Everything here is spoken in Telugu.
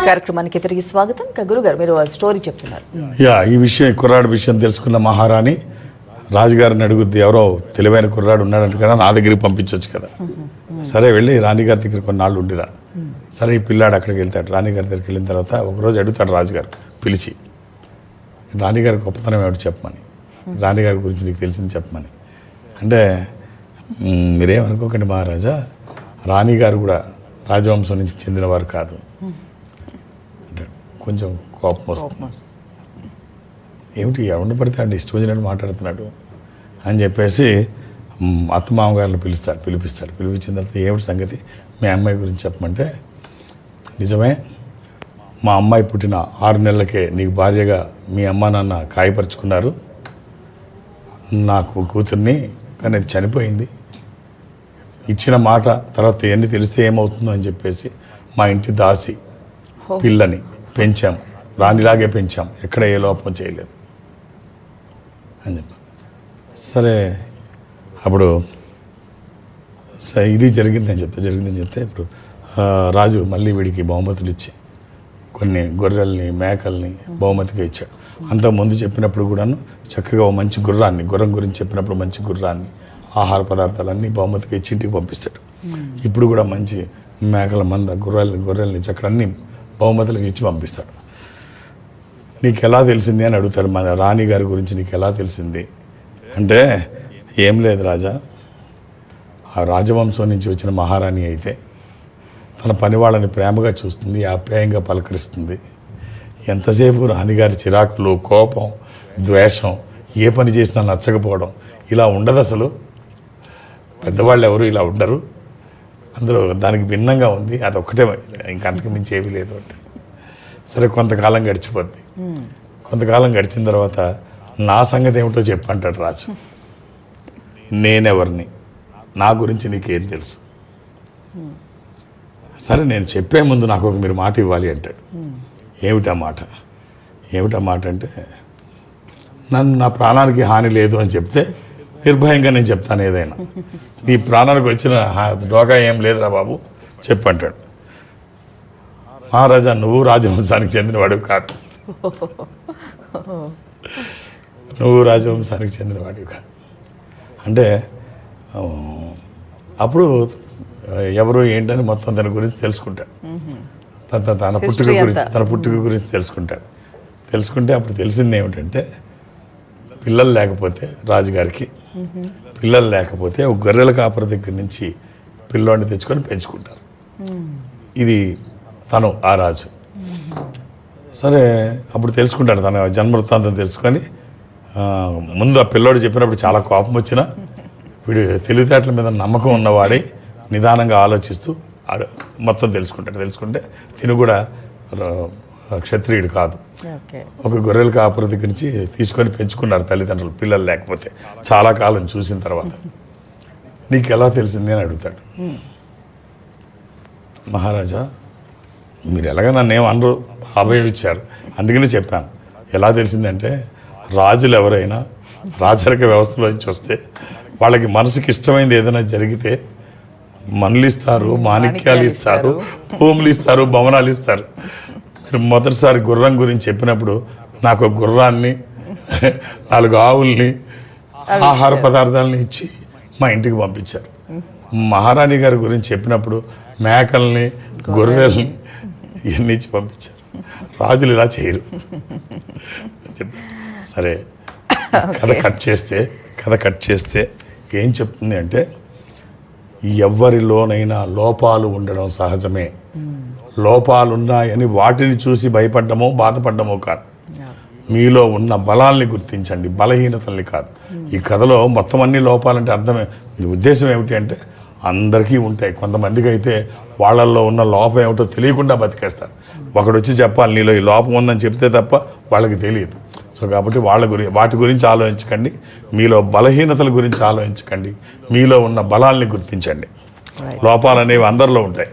కార్యక్రమానికి తిరిగి స్వాగతం. గురుగారు మీరు స్టోరీ చెప్తున్నారు. ఈ విషయం కుర్రాడు విషయం తెలుసుకున్న మహారాణి రాజుగారిని అడుగుద్ది, ఎవరో తెలివైన కుర్రాడు ఉన్నాడంట కదా, నా దగ్గరికి పంపించవచ్చు కదా. సరే వెళ్ళి రాణిగారి దగ్గర కొన్నాళ్ళు ఉండిరా. సరే ఈ పిల్లాడు అక్కడికి వెళ్తాడు. రాణిగారి దగ్గరికి వెళ్ళిన తర్వాత ఒకరోజు అడుగుతాడు రాజుగారు పిలిచి, రాణిగారి గొప్పతనం ఏమిటి చెప్పమని, రాణిగారి గురించి నీకు తెలిసింది చెప్పమని. అంటే మీరేమనుకోకండి మహారాజా, రాణిగారు కూడా రాజవంశం నుంచి చెందినవారు కాదు అంటే కొంచెం కోపం వస్తుంది. ఏమిటి ఎవరిని పడితే అండి ఇష్టం వచ్చినట్టు మాట్లాడుతున్నాడు అని చెప్పేసి అత్తమామగారిని పిలిపిస్తాడు. పిలిపించిన తర్వాత ఏమిటి సంగతి, మీ అమ్మాయి గురించి చెప్పమంటే, నిజమే మా అమ్మాయి పుట్టిన 6 నెలలకే నీకు భార్యగా మీ అమ్మ నాన్న కాయపరుచుకున్నారు నాకు కూతుర్ని, కానీ అది చనిపోయింది. ఇచ్చిన మాట తర్వాత ఎన్ని తెలిస్తే ఏమవుతుందో అని చెప్పేసి మా ఇంటి దాసి పిల్లని పెంచాం, రాణిలాగే పెంచాం, ఎక్కడ ఏ లోపం చేయలేదు అని చెప్పి. సరే అప్పుడు ఇది జరిగిందని చెప్తే ఇప్పుడు రాజు మళ్ళీ వీడికి బహుమతులు ఇచ్చి కొన్ని గొర్రెల్ని మేకల్ని బహుమతిగా ఇచ్చాడు. అంతకుముందు చెప్పినప్పుడు కూడాను చక్కగా ఓ మంచి గుర్రం గురించి చెప్పినప్పుడు మంచి గుర్రాన్ని, ఆహార పదార్థాలన్నీ బహుమతిగా ఇచ్చి ఇంటికి పంపిస్తాడు. ఇప్పుడు కూడా మంచి మేకల మంద గొర్రెల్ని చక్కగా అన్ని బహుమతులకు ఇచ్చి పంపిస్తాడు. నీకు ఎలా తెలిసింది అని అడుగుతాడు. మన రాణి గారి గురించి నీకు ఎలా తెలిసింది అంటే, ఏం లేదు రాజా, ఆ రాజవంశం నుంచి వచ్చిన మహారాణి అయితే తన పని వాళ్ళని ప్రేమగా చూస్తుంది, ఆప్యాయంగా పలకరిస్తుంది. ఎంతసేపు రాణిగారి చిరాకులు, కోపం, ద్వేషం, ఏ పని చేసినా నచ్చకపోవడం ఇలా ఉండదు. అసలు పెద్దవాళ్ళు ఎవరు ఇలా ఉండరు, అందులో దానికి భిన్నంగా ఉంది, అదొక్కటే, ఇంకంతకు మించి ఏమీ లేదు అంటే. సరే కొంతకాలం గడిచిపోద్ది. కొంతకాలం గడిచిన తర్వాత నా సంగతి ఏమిటో చెప్పంటాడు రాజు. నేనెవరిని, నా గురించి నీకేం తెలుసు? సరే నేను చెప్పే ముందు నాకు ఒక మీరు మాట ఇవ్వాలి అంటాడు. ఏమిటా మాట అంటే, నన్ను నా ప్రాణానికి హాని లేదు అని చెప్తే నిర్భయంగా నేను చెప్తాను ఏదైనా. నీ ప్రాణానికి వచ్చిన డోకా ఏం లేదురా బాబు చెప్పంటాడు. మహారాజా నువ్వు రాజవంశానికి చెందినవాడు కాదు, అంటే అప్పుడు ఎవరు ఏంటని మొత్తం తన గురించి తెలుసుకుంటాడు. తన పుట్టుక గురించి తెలుసుకుంటే అప్పుడు తెలిసింది ఏమిటంటే, పిల్లలు లేకపోతే రాజుగారికి ఒక గొర్రెల కాపరి దగ్గర నుంచి పిల్లోడిని తెచ్చుకొని పెంచుకుంటారు. ఇది తను ఆ రాజు. సరే అప్పుడు తెలుసుకుంటాడు, తన జన్మవృత్తాంతం తెలుసుకొని ముందు ఆ పిల్లోడు చెప్పినప్పుడు చాలా కోపం వచ్చినా వీడు తెలివితేటల మీద నమ్మకం ఉన్నవాడే నిదానంగా ఆలోచిస్తూ మొత్తం తెలుసుకుంటే తిను కూడా క్షత్రియుడు కాదు. ఒక గొర్రెల కాపరి దగ్గర నుంచి తీసుకొని పెంచుకున్నారు తల్లిదండ్రులు పిల్లలు లేకపోతే. చాలా కాలం చూసిన తర్వాత నీకు ఎలా తెలిసింది అని అడుగుతాడు. మహారాజా మీరు ఎలాగ నన్ను ఏమనరు, అభయం ఇచ్చారు, అందుకనే చెప్పాను. ఎలా తెలిసిందంటే, రాజులు ఎవరైనా రాజరిక వ్యవస్థలో నుంచి వస్తే వాళ్ళకి మనసుకి ఇష్టమైంది ఏదైనా జరిగితే మనులు ఇస్తారు, మాణిక్యాలు ఇస్తారు, భూములు ఇస్తారు, భవనాలు ఇస్తారు. మీరు మొదటిసారి గుర్రం గురించి చెప్పినప్పుడు నాకు ఒక గుర్రాన్ని, 4 ఆవుల్ని, ఆహార పదార్థాలని ఇచ్చి మా ఇంటికి పంపించారు. మహారాణి గారి గురించి చెప్పినప్పుడు మేకల్ని, గొర్రెల్ని ఇవన్నీ ఇచ్చి పంపించారు. రాజులు ఇలా చేయరు. సరే కథ కట్ చేస్తే ఏం చెప్తుంది అంటే, ఎవరిలోనైనా లోపాలు ఉండడం సహజమే. లోపాలున్నాయని వాటిని చూసి భయపడ్డమో బాధపడ్డమో కాదు, మీలో ఉన్న బలాల్ని గుర్తించండి, బలహీనతల్ని కాదు. ఈ కథలో మొత్తం అన్ని లోపాలంటే అర్థమే, ఉద్దేశం ఏమిటి అంటే, అందరికీ ఉంటాయి. కొంతమందికి అయితే వాళ్ళల్లో ఉన్న లోపం ఏమిటో తెలియకుండా బతికేస్తారు. ఒకడు వచ్చి చెప్పాలి నీలో ఈ లోపం ఉందని చెప్తే తప్ప వాళ్ళకి తెలియదు. సో కాబట్టి వాటి గురించి ఆలోచించకండి, మీలో బలహీనతల గురించి ఆలోచించకండి, మీలో ఉన్న బలాల్ని గుర్తించండి. లోపాలు అనేవి అందరిలో ఉంటాయి.